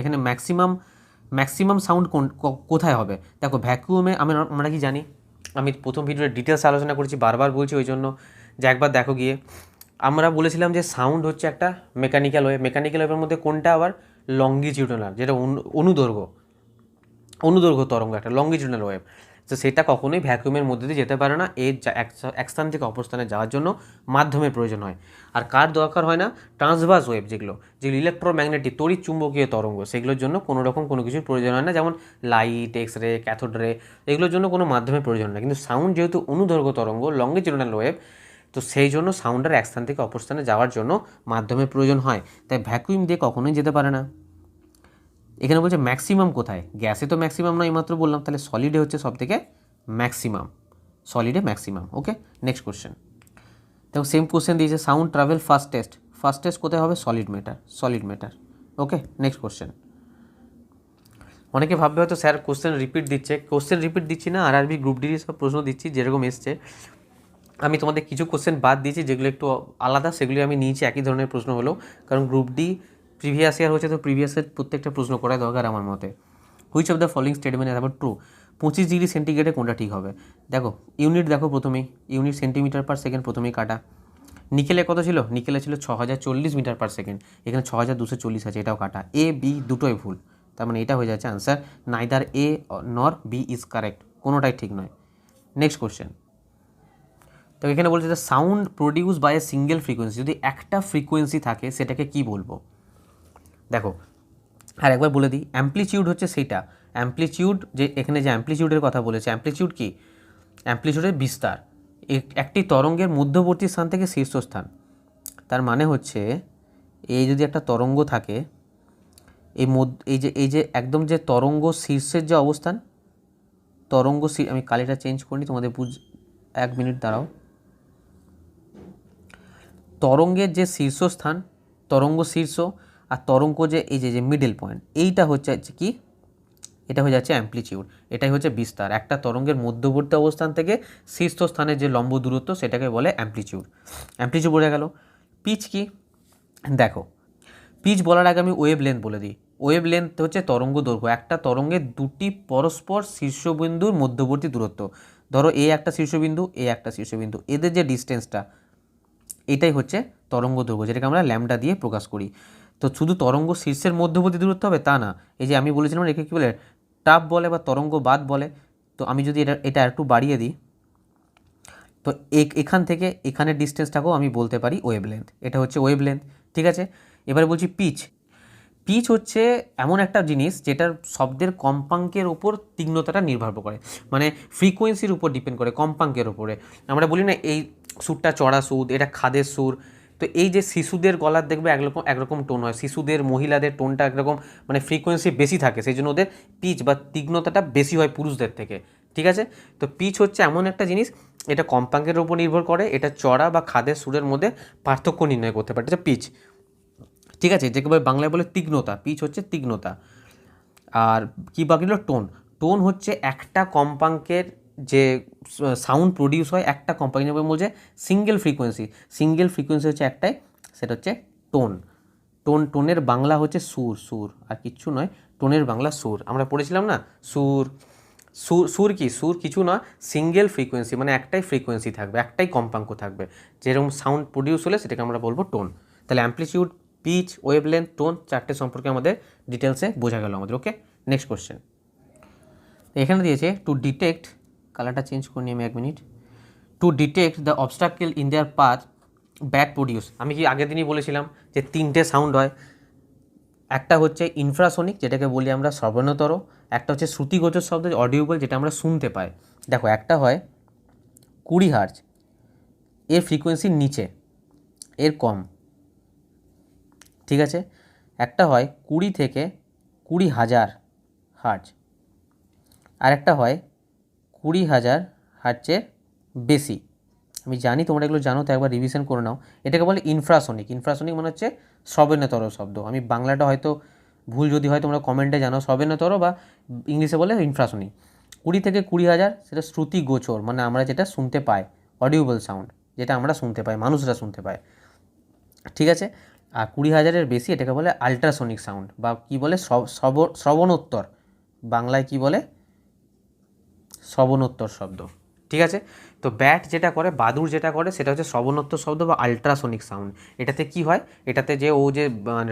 এখানে ম্যাক্সিমাম সাউন্ড কোথায় হবে। দেখো ভ্যাকুয়ামে আমরা কি জানি, আমি প্রথম ভিডিওতে ডিটেলস আলোচনা করেছি, বারবার বলছি ওই জন্য যে একবার দেখো গিয়ে। আমরা বলেছিলাম যে সাউন্ড হচ্ছে একটা মেকানিক্যাল ওয়েভের মধ্যে কোনটা আবার লঙ্গিটিউডাল, যেটা অনুদৈর্ঘ্য তরঙ্গ, একটা লঙ্গিটিউডাল ওয়েভ, তো সেটা কখনোই ভ্যাকুয়ামের মধ্যে দিয়ে যেতে পারে না, এক স্থান থেকে অপর স্থানে যাওয়ার জন্য মাধ্যমের প্রয়োজন হয়। আর কার দরকার হয় না, ট্রান্সভার্স ওয়েভ, যেগুলো ইলেকট্রোম্যাগনেটিক তড়িৎ চুম্বকীয় তরঙ্গ, সেগুলোর জন্য কোনো কিছুর প্রয়োজন হয় না, যেমন light, X ray, cathode ray, এগুলোর জন্য কোনো মাধ্যমের প্রয়োজন হয় না। কিন্তু সাউন্ড যেহেতু অনুদৈর্ঘ্য তরঙ্গ, লঙ্গিটিউডাল ওয়েভ, তো সেই জন্য সাউন্ডের এক স্থান থেকে অপর স্থানে যাওয়ার জন্য মাধ্যমের প্রয়োজন হয়, তাই ভ্যাকুয়াম দিয়ে কখনোই যেতে পারে না। এখানে বলছে ম্যাক্সিমাম কোথায়, গ্যাসে তো ম্যাক্সিমাম নয়, মাত্র বললাম, তাহলে সলিডে হচ্ছে সব থেকে ম্যাক্সিমাম, ওকে। নেক্সট কোশ্চেন, দেখো সেম কোশ্চেন দিয়েছে, সাউন্ড ট্রাভেল ফাস্টেস্ট কোথায় হবে, সলিড ম্যাটার, ওকে। নেক্সট কোশ্চেন, অনেকে ভাববে হয়তো স্যার কোশ্চেন রিপিট দিচ্ছি না, আরআরবি গ্রুপ ডির সব প্রশ্ন দিচ্ছি যেরকম এসছে। আমি তোমাদের কিছু কোশ্চেন বাদ দিয়েছি যেগুলো একটু আলাদা, সেগুলি আমি নিয়েছি একই ধরনের প্রশ্ন হলো, কারণ গ্রুপ ডি প্রিভিয়াস ইয়ার হচ্ছে, তো প্রিভিয়াস ইয়ার প্রত্যেকটা প্রশ্ন করা দরকার আমার মতে। Which of the following statement is true, 25 degree সেন্টিগ্রেডে কোনটা ঠিক হবে। দেখো ইউনিট, দেখো প্রথমেই ইউনিট সেন্টিমিটার পার সেকেন্ড, প্রথমেই কাটা। নিকেলে কত ছিল, নিকেলে ছিল 6040 মিটার পার সেকেন্ড, এখানে 6240 আছে, এটাও কাটা। এ বি দুটোই ভুল, তার মানে এটা হয়ে যাচ্ছে আনসার, নাইদার এ নর বি ইজ কারেক্ট, কোনোটাই ঠিক নয়। নেক্সট কোশ্চেন, তো এখানে বলছে যে sound produce by a single frequency, যদি একটা ফ্রিকোয়েন্সি থাকে সেটাকে কি বলবো। দেখো আর একবার বলে দিই, অ্যাম্প্লিটিউড হচ্ছে সেইটা, অ্যাম্প্লিটিউড যে এখানে যে অ্যাম্প্লিটিউডের কথা বলেছে, অ্যাম্প্লিটিউড কি, অ্যাম্প্লিটিউডের বিস্তার, একটি তরঙ্গের মধ্যবর্তী স্থান থেকে শীর্ষস্থান, তার মানে হচ্ছে এই যদি একটা তরঙ্গ থাকে, এই যে একদম যে তরঙ্গ শীর্ষের যে অবস্থান, আমি কালিটা চেঞ্জ করিনি তোমাদের 1 মিনিট দাঁড়াও, তরঙ্গের যে শীর্ষস্থান, তরঙ্গ শীর্ষ, আর তরঙ্গ যে এই যে মিডল পয়েন্ট, এইটা হচ্ছে কি, এটা হয়ে যাচ্ছে অ্যাম্প্লিটিউড, এটাই হচ্ছে বিস্তার, একটা তরঙ্গের মধ্যবর্তী অবস্থান থেকে শীর্ষস্থানের যে লম্ব দূরত্ব সেটাকে বলে অ্যাম্প্লিটিউড বোঝা গেল। পিচ কি, দেখো পিচ বলার আগে আমি ওয়েভ লেন্থ বলে দিই, ওয়েভ লেন্থ হচ্ছে তরঙ্গ দৈর্ঘ্য, একটা তরঙ্গের দুটি পরস্পর শীর্ষবিন্দুর মধ্যবর্তী দূরত্ব, ধরো এ একটা শীর্ষবিন্দু, এদের যে ডিস্টেন্সটা, এটাই হচ্ছে তরঙ্গ দৈর্ঘ্য, যেটাকে আমরা ল্যামডা দিয়ে প্রকাশ করি। তো শুধু তরঙ্গ শীর্ষের মধ্যবর্তী দূরত্ব হবে তা না, এই যে আমি বলেছিলাম একে কী বলে, টাপ বলে বা তরঙ্গ বাদ বলে। তো আমি যদি এটা একটু বাড়িয়ে দিই, তো এখান থেকে এখানের ডিস্টেন্সটাকেও আমি বলতে পারি ওয়েভ লেন্থ, এটা হচ্ছে ওয়েভ লেন্থ। ঠিক আছে, এবারে বলছি পিচ হচ্ছে এমন একটা জিনিস যেটার শব্দের কম্পাঙ্কের ওপর তীক্ষ্ণতাটা নির্ভর করে, মানে ফ্রিকোয়েন্সির উপর ডিপেন্ড করে, কম্পাঙ্কের ওপরে। আমরা বলি না এই সুরটা চড়া সুর, এটা খাদের সুর, তো এই যে শিশুদের গলার দেখবে একরকম টোন হয়, শিশুদের মহিলাদের টোনটা একরকম, মানে ফ্রিকোয়েন্সি বেশি থাকে, সেই জন্য ওদের পিচ বা তীক্ষ্ণতাটা বেশি হয় পুরুষদের থেকে। ঠিক আছে, তো পিচ হচ্ছে এমন একটা জিনিস এটা কম্পাঙ্কের উপর নির্ভর করে, এটা চড়া বা খাদের সুরের মধ্যে পার্থক্য নির্ণয় করতে পারে, এটা পিচ। ঠিক আছে, যেকে বাংলায় বলে তীক্ষ্ণতা, পিচ হচ্ছে তীক্ষ্ণতা। আর কি বাকি হলো টোন। টোন হচ্ছে একটা কম্পাঙ্কের যে সাউন্ড প্রডিউস হয় একটা কম্পাঙ্কের বলছে সিঙ্গেল ফ্রিকোয়েন্সি হচ্ছে একটাই, সেটা হচ্ছে টোন। টোনের বাংলা হচ্ছে সুর আর কিচ্ছু নয়, টোনের বাংলা সুর। আমরা পড়েছিলাম না সুর কিছু না, সিঙ্গেল ফ্রিকোয়েন্সি, মানে একটাই ফ্রিকোয়েন্সি থাকবে, একটাই কম্পাঙ্ক থাকবে, যেরকম সাউন্ড প্রডিউস হলে সেটাকে আমরা বলবো টোন। তাহলে অ্যাম্পলিটিউড, পিচ, ওয়েভলেন্থ, টোন, চারটে সম্পর্কে আমাদের ডিটেলসে বোঝা গেল আমাদের। ওকে, নেক্সট কোশ্চেন। এখানে দিয়েছে টু ডিটেক্ট, কালারটা চেঞ্জ করে নিই আমি 1 minute. To detect the obstacle in their path bat produce. আমি কি আগের দিনই বলেছিলাম যে 3টে সাউন্ড হয়, একটা হচ্ছে ইনফ্রাসনিক যেটাকে বলি আমরা শ্রবণতর, একটা হচ্ছে শ্রুতিগোচর শব্দ অডিওবল যেটা আমরা শুনতে পাই। দেখো, একটা হয় 20 হার্জ, এর ফ্রিকোয়েন্সির নিচে, এর কম। ঠিক আছে, একটা হয় 20 থেকে 20,000 হার্জ, আর একটা হয় 20,000 হার্জের বেশি। আমি জানি তোমরা এগুলো জানো, তো একবার রিভিশন করে নাও। এটাকে বলে ইনফ্রাসনিক মানে হচ্ছে শ্রবণতর শব্দ। আমি বাংলাটা হয়তো ভুল যদি হয় তোমরা কমেন্টে জানাও, শ্রবণতর বা ইংলিশে বলে ইনফ্রাসনিক। 20 থেকে 20,000 সেটা শ্রুতিগোচর, মানে আমরা যেটা শুনতে পাই, অডিওবল সাউন্ড, যেটা আমরা শুনতে পাই, মানুষরা শুনতে পায়। ঠিক আছে, আর 20,000-এর বেশি এটাকে বলে আল্ট্রাসনিক সাউন্ড, বা কি বলে শ্রবণোত্তর, বাংলায় কি বলে শ্রবণোত্তর শব্দ। ঠিক আছে, তো ব্যাট যেটা করে, বাদুড় যেটা করে সেটা হচ্ছে শ্রবণোত্তর শব্দ বা আল্ট্রাসনিক সাউন্ড। এটাতে কি হয়, এটাতে যে ও যে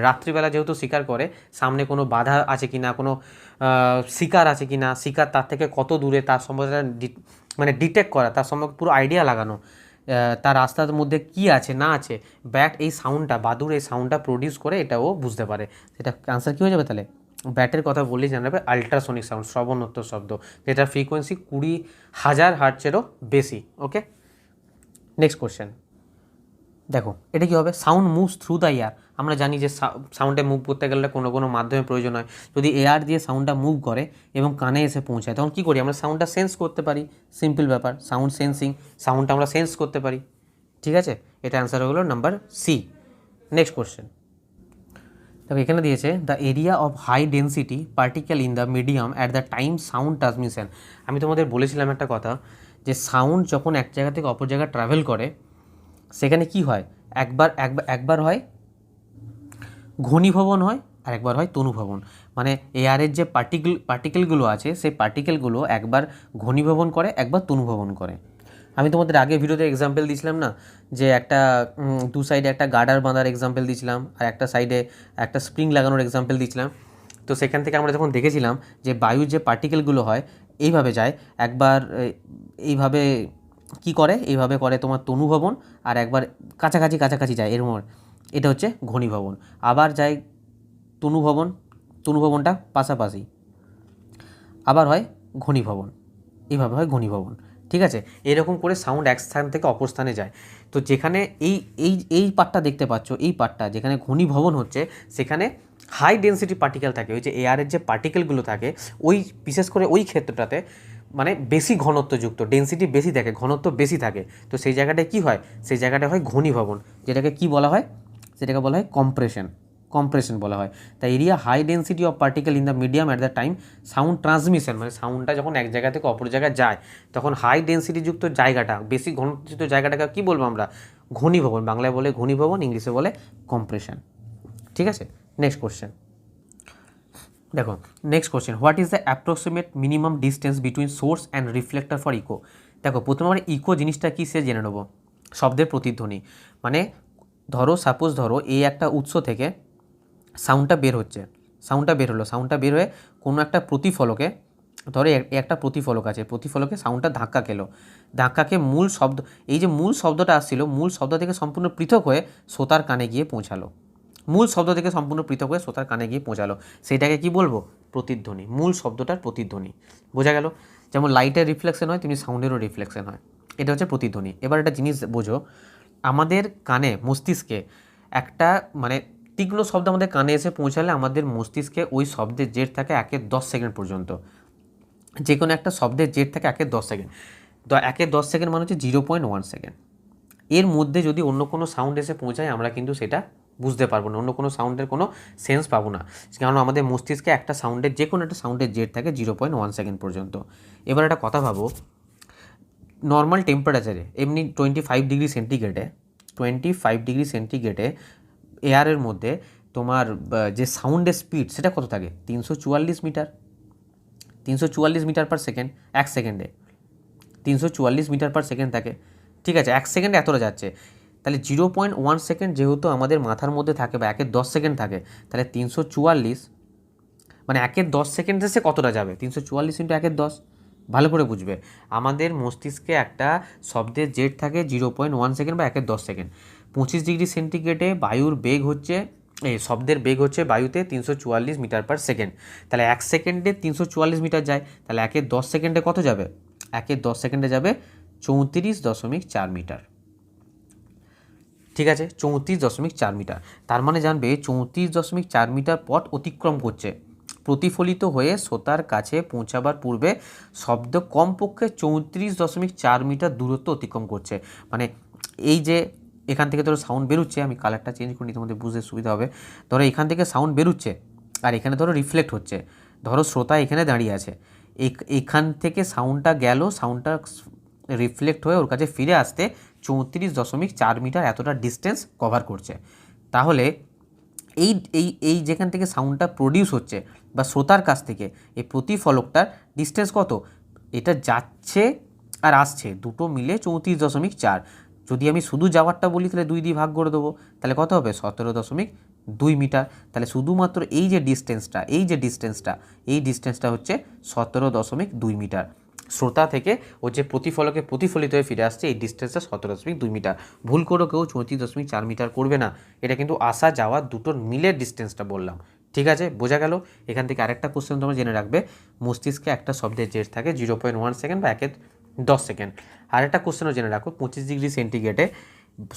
রাত্রিবেলা যেহেতু শিকার করে, সামনে কোনো বাধা আছে কি না, কোনো শিকার আছে কি না, শিকার তার থেকে কত দূরে, তার সম্বন্ধে মানে ডিটেক্ট করা, তার সম্পর্কে পুরো আইডিয়া লাগানো, তার রাস্তার মধ্যে কি আছে না আছে, ব্যাট এই সাউন্ডটা, বাদুড় এই সাউন্ডটা প্রডিউস করে, এটা ও বুঝতে পারে। সেটা আনসার কী হয়ে যাবে তাহলে? ব্যাটের কথা বললেই জানাবে আল্ট্রাসনিক সাউন্ড, শ্রবণোত্তর শব্দ, যেটার ফ্রিকোয়েন্সি 20,000 হার্টজেরও বেশি। ওকে, নেক্সট কোশ্চেন। দেখো, এটা কী হবে, sound moves through the air. আমরা জানি যে সাউন্ডে মুভ করতে গেলে কোনো মাধ্যমে প্রয়োজন হয়। যদি এয়ার দিয়ে সাউন্ডটা মুভ করে এবং কানে এসে পৌঁছায়, তখন কী করি আমরা? সাউন্ডটা সেন্স করতে পারি। সিম্পল ব্যাপার, সাউন্ড সেন্সিং, সাউন্ডটা আমরা সেন্স করতে পারি। ঠিক আছে, এটা অ্যান্সার হলো নাম্বার সি। Next question. তবে এখানে দিয়েছে the area of high density particle in the medium at the time sound transmission. আমি তোমাদের বলেছিলাম একটা কথা, যে সাউন্ড যখন এক জায়গা থেকে অপর জায়গায় ট্রাভেল করে, সেখানে কি হয়, একবার হয় ঘনীভবন হয়, আর একবার হয় তনুভবন। মানে এয়ারের যে পার্টিকেলগুলো আছে, সেই পার্টিকেলগুলো একবার ঘনীভবন করে, একবার তনুভবন করে। আমি তোমাদের আগে ভিডিওতে এক্সাম্পল দিয়েছিলাম না, যে একটা দু সাইডে একটা গার্ডার বাঁধার এক্সাম্পল দিয়েছিলাম, আর একটা সাইডে একটা স্প্রিং লাগানোর এক্সাম্পল দিয়েছিলাম। তো সেখান থেকে আমরা যখন দেখেছিলাম যে বায়ুর যে পার্টিকেলগুলো হয় এইভাবে যায়, একবার এইভাবে কি করে, এইভাবে করে তোমার তনুভবন, আর একবার কাছাকাছি যায় এরকম, এটা হচ্ছে ঘনীভবন। আবার যায় তনুভবনটা পাশাপাশি, আবার হয় ঘনীভবন, এইভাবে হয় ঘনীভবন। ঠিক আছে, এরকম করে সাউন্ড এক স্থান থেকে অপর স্থানে যায়। তো যেখানে এই পার্টটা দেখতে পাচ্ছ, এই পার্টটা যেখানে ঘনীভবন হচ্ছে, সেখানে হাই ডেন্সিটি পার্টিকেল থাকে। ওই যে এয়ারের যে পার্টিকেলগুলো থাকে, ওই বিশেষ করে ওই ক্ষেত্রটাতে মানে বেশি ঘনত্বযুক্ত, ডেন্সিটি বেশি থাকে, ঘনত্ব বেশি থাকে। তো সেই জায়গাটায় কী হয়, সেই জায়গাটা হয় ঘনীভবন, যেটাকে কি বলা হয়, সেটাকে বলা হয় কম্প্রেশন বলা হয়। তাই area high density of particle in the medium at the time sound transmission, মানে সাউন্ডটা যখন এক জায়গা থেকে অপর জায়গায় যায়, তখন হাই ডেন্সিটিযুক্ত জায়গাটা, বেশি ঘনত্বযুক্ত জায়গাটাকে কী বলবো আমরা? ঘনীভবন। বাংলায় বলে ঘনীভবন, ইংলিশে বলে কম্প্রেশন। ঠিক আছে, নেক্সট কোশ্চেন। দেখো, next question, what is the approximate minimum distance between source and reflector for echo? দেখো, প্রথমে আমরা ইকো জিনিসটা কী সে জেনে নেবো। শব্দের প্রতিধ্বনি, মানে সাপোজ ধরো এই একটা উৎস থেকে সাউন্ডটা বের হলো, সাউন্ডটা বের হয়ে কোনো একটা প্রতিফলকে, ধরো একটা প্রতিফলক আছে, প্রতিফলকে সাউন্ডটা ধাক্কা খেয়ে মূল শব্দ, এই যে মূল শব্দটা আসছিল, মূল শব্দ থেকে সম্পূর্ণ পৃথক হয়ে শ্রোতার কানে গিয়ে পৌঁছালো, সেইটাকে কি বলবো? প্রতিধ্বনি, মূল শব্দটার প্রতিধ্বনি। বোঝা গেল? যেমন লাইটের রিফ্লেকশন হয়, তেমনি সাউন্ডেরও রিফ্লেকশন হয়, এটা হচ্ছে প্রতিধ্বনি। এবার একটা জিনিস বোঝো, আমাদের কানে, মস্তিষ্কে একটা মানে তীক্ষ্ণ শব্দ আমাদের কানে এসে পৌঁছালে আমাদের মস্তিষ্কে ওই শব্দের জের থাকে 1-10 সেকেন্ড পর্যন্ত। যে কোনো একটা শব্দের জের থাকে 1-10 সেকেন্ড। একের 10 সেকেন্ড মানে হচ্ছে 0.1 সেকেন্ড। এর মধ্যে যদি অন্য কোনো সাউন্ড এসে পৌঁছায় আমরা কিন্তু সেটা বুঝতে পারবো না, অন্য কোনো সাউন্ডের কোনো সেন্স পাবো না, কারণ আমাদের মস্তিষ্কে একটা সাউন্ডের যে কোনো একটা সাউন্ডের জেড থাকে 0.1 সেকেন্ড পর্যন্ত। এবার একটা কথা ভাবো, নর্মাল টেম্পারেচারে এমনি 25 ডিগ্রি সেন্টিগ্রেডে এয়ারের মধ্যে তোমার যে সাউন্ডের স্পিড সেটা কত থাকে? 344 মিটার, 344 মিটার পার সেকেন্ড, এক সেকেন্ডে 344 মিটার পার সেকেন্ড থাকে। ঠিক আছে, এক সেকেন্ডে এতটা যাচ্ছে, তাহলে 0.1 সেকেন্ড যেহেতু আমাদের মাথার মধ্যে থাকে বা একের 10 সেকেন্ড থাকে, তাহলে 344 মানে একের 10 সেকেন্ডে সে কতটা যাবে? 344 ইন্টু একের 10, ভালো করে বুঝবে। আমাদের মস্তিষ্কে একটা শব্দের জেড থাকে 0.1 সেকেন্ড বা একের 10 সেকেন্ড। 25 ডিগ্রি সেন্টিগ্রেডে বায়ুর বেগ হচ্ছে, এই শব্দের বেগ হচ্ছে বায়ুতে 344 মিটার পার সেকেন্ড, তাহলে এক সেকেন্ডে 344 মিটার যায়, তাহলে একের 10 সেকেন্ডে কত যাবে? একের 10 সেকেন্ডে যাবে 34.4 মিটার। ঠিক আছে, 34.4 মিটার, তার মানে জানবে 34.4 মিটার পথ অতিক্রম করছে। প্রতিফলিত হয়ে শ্রোতার কাছে পৌঁছাবার পূর্বে শব্দ কমপক্ষে 34.4 মিটার দূরত্ব অতিক্রম করছে। মানে এই যে এখান থেকে ধরো সাউন্ড বেরোচ্ছে, আমি কালারটা চেঞ্জ করি তোমাদের বুঝতে সুবিধা হবে। ধরো এখান থেকে সাউন্ড বেরোচ্ছে আর এখানে ধরো রিফ্লেক্ট হচ্ছে, ধরো শ্রোতা এখানে দাঁড়িয়ে আছে, এখান থেকে সাউন্ডটা গেল, সাউন্ডটা রিফ্লেক্ট হয়ে ওর কাছে ফিরে আসতে 34.4 মিটার এতটা ডিস্টেন্স কভার করছে। তাহলে এই এই এই যেখান থেকে সাউন্ডটা প্রডিউস হচ্ছে বা শ্রোতার কাছ থেকে এই প্রতিফলকটার ডিস্টেন্স কত? এটা যাচ্ছে আর আসছে দুটো মিলে 34.4। যদি আমি শুধু যাওয়ারটা বলি তাহলে 2 দিয়ে ভাগ করে দেবো, তাহলে কত হবে? 17.2 মিটার। তাহলে শুধুমাত্র এই যে ডিস্টেন্সটা হচ্ছে 17.2 মিটার। শ্রোতা থেকে ও যে প্রতিফলকে প্রতিফলিত হয়ে ফিরে আসছে এই ডিস্টেন্সটা 17.2 মিটার। ভুল করে কেউ 34.4 মিটার করবে না, এটা কিন্তু আসা যাওয়া দুটোর মিলে ডিস্টেন্সটা বললাম। ঠিক আছে, বোঝা গেল? এখান থেকে আরেকটা কোশ্চেন তোমরা জেনে রাখবে, মস্তিষ্কে একটা শব্দের জেড থাকে 0.1 সেকেন্ড বা একের 10 সেকেন্ড। আরেকটা কোশ্চেনও জেনে রাখো, 25 ডিগ্রি সেন্টিগ্রেডে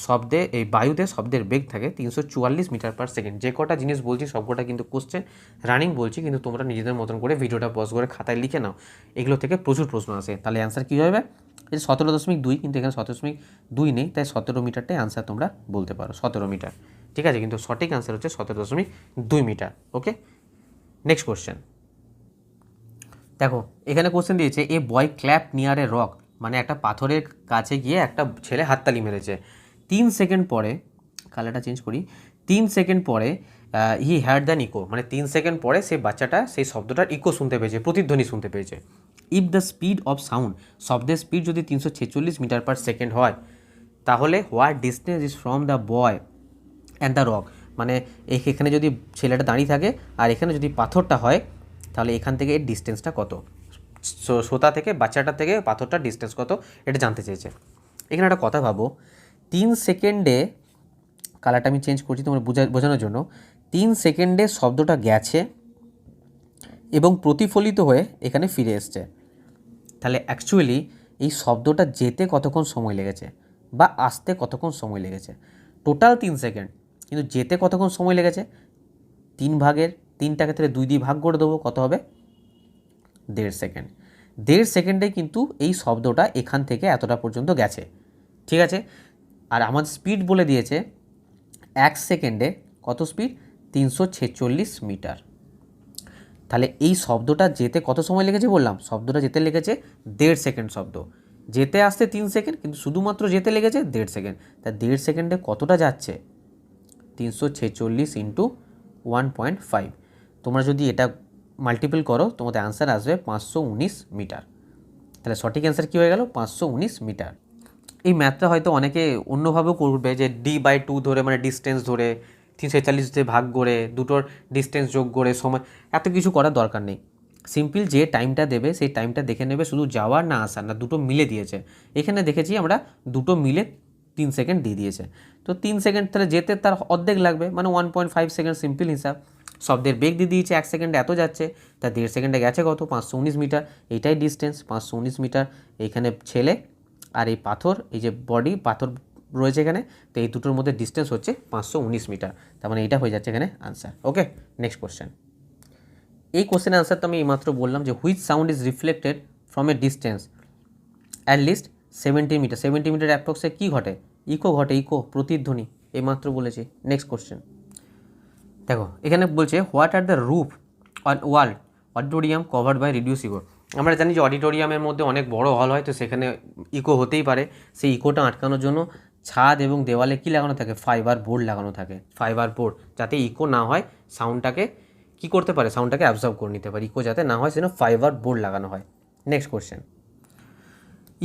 শব্দে এই বায়ুতে শব্দের বেগ থাকে 344 মিটার পার সেকেন্ড। যে কটা জিনিস বলছি সবকটা কিন্তু কোশ্চেন রানিং বলছি, কিন্তু তোমরা নিজেদের মতন করে ভিডিওটা পজ করে খাতায় লিখে নাও, এগুলো থেকে প্রচুর প্রশ্ন আসে। তাহলে অ্যান্সার কী হবে? এই 17.2, কিন্তু এখানে 17.2 নেই, তাই 17 মিটারটাই অ্যান্সার তোমরা বলতে পারো, 17 মিটার। ঠিক আছে, কিন্তু সঠিক অ্যান্সার হচ্ছে 17.2 মিটার। ওকে, নেক্সট কোশ্চেন দেখো, এখানে কোশ্চেন দিয়েছে এ বয় ক্ল্যাপ নিয়ার এ রক, মানে একটা পাথরের কাছে গিয়ে একটা ছেলে হাততালি মেরেছে। 3 সেকেন্ড পরে, কালারটা চেঞ্জ করি, 3 সেকেন্ড পরে হি হ্যাড দ্যান ইকো, মানে 3 সেকেন্ড পরে সেই বাচ্চাটা সেই শব্দটার ইকো শুনতে পেয়েছে, প্রতিধ্বনি শুনতে পেয়েছে। If the speed of sound, শব্দের স্পিড যদি 346 মিটার পার সেকেন্ড হয়, তাহলে what distance is from the boy and the rock, মানে এখানে যদি ছেলেটা দাঁড়িয়ে থাকে আর এখানে যদি পাথরটা হয়, তাহলে এখান থেকে এর ডিস্টেন্সটা কত, শ্রোতা থেকে বাচ্চাটার থেকে পাথরটার ডিস্টেন্স কত, এটা জানতে চেয়েছে। এখানে একটা কথা ভাবো, 3 সেকেন্ডে, কালারটা আমি চেঞ্জ করছি তোমার বোঝানোর জন্য, 3 সেকেন্ডে শব্দটা গেছে এবং প্রতিফলিত হয়ে এখানে ফিরে এসছে। তাহলে অ্যাকচুয়ালি এই শব্দটা যেতে কতক্ষণ সময় লেগেছে বা আসতে কতক্ষণ সময় লেগেছে? টোটাল 3 সেকেন্ড, কিন্তু যেতে কতক্ষণ সময় লেগেছে? 3টাকে তাহলে 2 দিয়ে ভাগ করে দেবো, কত হবে? 1.5 সেকেন্ড। 1.5 সেকেন্ডে কিন্তু এই শব্দটা এখান থেকে এতটা পর্যন্ত গেছে। ঠিক আছে, আর আমার স্পিড বলে দিয়েছে 1 সেকেন্ডে কত স্পিড? 346 মিটার। তাহলে এই শব্দটা যেতে কত সময় লেগেছে বললাম? শব্দটা যেতে লেগেছে 1.5 সেকেন্ড। শব্দ যেতে আসতে 3 সেকেন্ড, কিন্তু শুধুমাত্র যেতে লেগেছে 1.5 সেকেন্ড। তা 1.5 সেকেন্ডে কতটা যাচ্ছে? 346 ইন্টু 1.5। তোমরা যদি এটা মাল্টিপল করো তোমাদের অ্যান্সার আসবে 519 মিটার। তাহলে সঠিক অ্যান্সার কী হয়ে গেল? 519 মিটার। এই ম্যাথটা হয়তো অনেকে অন্যভাবেও করবে, যে D/2 ধরে, মানে ডিস্টেন্স ধরে 346 ভাগ করে দুটোর ডিস্টেন্স যোগ করে সময়, এত কিছু করার দরকার নেই। সিম্পল যে টাইমটা দেবে সেই টাইমটা দেখে নেবে, শুধু যাওয়ার না আসার না, দুটো মিলে দিয়েছে। এখানে দেখেছি আমরা দুটো মিলে 3 সেকেন্ড দিয়ে দিয়েছে, তো 3 সেকেন্ড তাহলে যেতে তার অর্ধেক লাগবে, মানে 1.5 সেকেন্ড, সিম্পল হিসাব। শব্দের বেগ দিয়ে দিয়েছে 1 সেকেন্ডে এত যাচ্ছে, তা 1.5 সেকেন্ডে গেছে কত? 519 মিটার। এইটাই ডিস্টেন্স 519 মিটার। এইখানে ছেলে আর এই পাথর, এই যে বডি পাথর রয়েছে এখানে, তো এই দুটোর মধ্যে ডিস্টেন্স হচ্ছে 519 মিটার। তার মানে এইটা হয়ে যাচ্ছে এখানে আনসার। ওকে, নেক্সট কোশ্চেন। এই কোশ্চেনের আনসার তো আমি এইমাত্র বললাম, যে which sound is reflected from a distance at least 70 metre. 70 metre অ্যাপ্রক্সে কী ঘটে? ইকো ঘটে, ইকো প্রতিধ্বনি, এইমাত্র বলেছি। নেক্সট কোশ্চেন দেখো, এখানে বলছে what are the roof on wall auditorium covered by reduce echo. আমরা জানি যে অডিটোরিয়ামের মধ্যে অনেক বড় হল হয়, তো সেখানে ইকো হতেই পারে। সেই ইকোটা আটকানোর জন্য ছাদ এবং দেওয়ালে কী লাগানো থাকে? ফাইবার বোর্ড লাগানো থাকে, ফাইবার বোর্ড, যাতে ইকো না হয়, সাউন্ডটাকে কী করতে পারে? সাউন্ডটাকে অ্যাবজর্ব করে নিতে পারে, ইকো যাতে না হয় সেজন্য ফাইবার বোর্ড লাগানো হয়। Next question,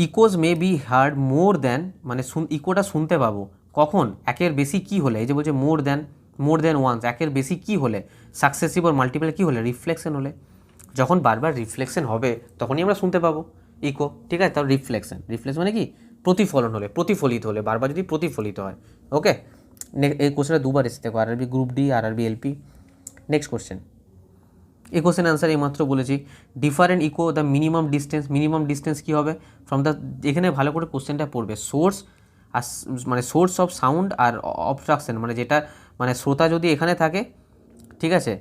Echoes may be hard more than, মানে ইকোটা শুনতে পাবো কখন? একের বেশি কী হলে? এই যে বলছে মোর দ্যান ওয়ান্স, একের বেশি কী হলে? সাকসেসিভ আর মাল্টিপল কী হলে? রিফ্লেকশন হলে। যখন বারবার রিফ্লেকশন হবে তখনই আমরা শুনতে পাবো ইকো, ঠিক আছে? তাও রিফ্লেকশন মানে কি? প্রতিফলন হলে, প্রতিফলিত হলে, বারবার যদি প্রতিফলিত হয়। ওকে, এই কোশ্চেনটা দুবার এসে দেখো, RRB group D, RRB LP. Next question, এই কোশ্চেন আনসার এইমাত্র বলেছি। Different echo the minimum distance কী হবে? ফ্রম দ্য, এখানে ভালো করে কোশ্চেনটা পড়বে, সোর্স আর মানে সোর্স অফ সাউন্ড আর অবস্ট্রাকশন, মানে যেটা মানে শ্রোতা যদি এখানে থাকে, ঠিক আছে,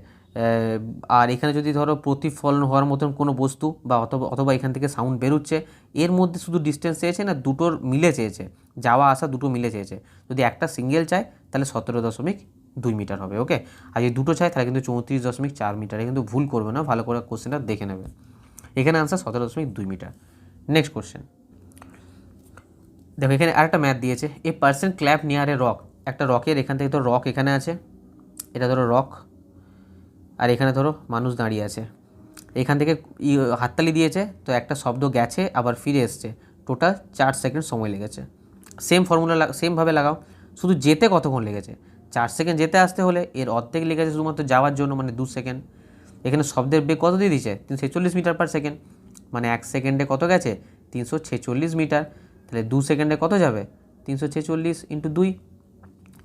আর এখানে যদি ধরো প্রতিফলন হওয়ার মতন কোনো বস্তু বা অথবা এখান থেকে সাউন্ড বেরোচ্ছে, এর মধ্যে শুধু ডিস্টেন্স চেয়েছে না দুটোর মিলে চেয়েছে, যাওয়া আসা দুটো মিলে চেয়েছে। যদি একটা সিঙ্গেল চায় তাহলে 17.2 মিটার হবে। ওকে, আর যদি দুটো চায় তাহলে কিন্তু 34.4 মিটার। কিন্তু ভুল করবে না, ভালো করে কোশ্চেনটা দেখে নেবে। এখানে আনসার 17.2 মিটার। নেক্সট কোশ্চেন দেখো, এখানে আরেকটা ম্যাথ দিয়েছে। A person clap near a rock, একটা রকের এখান থেকে তো রক এখানে আছে, এটা ধরো রক, আর এখানে ধরো মানুষ দাঁড়িয়ে আছে, এখান থেকে হাততালি দিয়েছে, তো একটা শব্দ গেছে আবার ফিরে এসছে, টোটাল 4 সেকেন্ড সময় লেগেছে। সেম ফর্মুলা সেমভাবে লাগাও, শুধু যেতে কতক্ষণ লেগেছে? 4 সেকেন্ড যেতে আসতে হলে এর অর্ধেক লেগেছে শুধুমাত্র যাওয়ার জন্য, মানে 2 সেকেন্ড। এখানে শব্দের বেগ কত দিয়ে দিচ্ছে? 346 মিটার পার সেকেন্ড, মানে 1 সেকেন্ডে কত গেছে? 346 মিটার। তাহলে 2 সেকেন্ডে কত যাবে? 346 ইন্টু 2,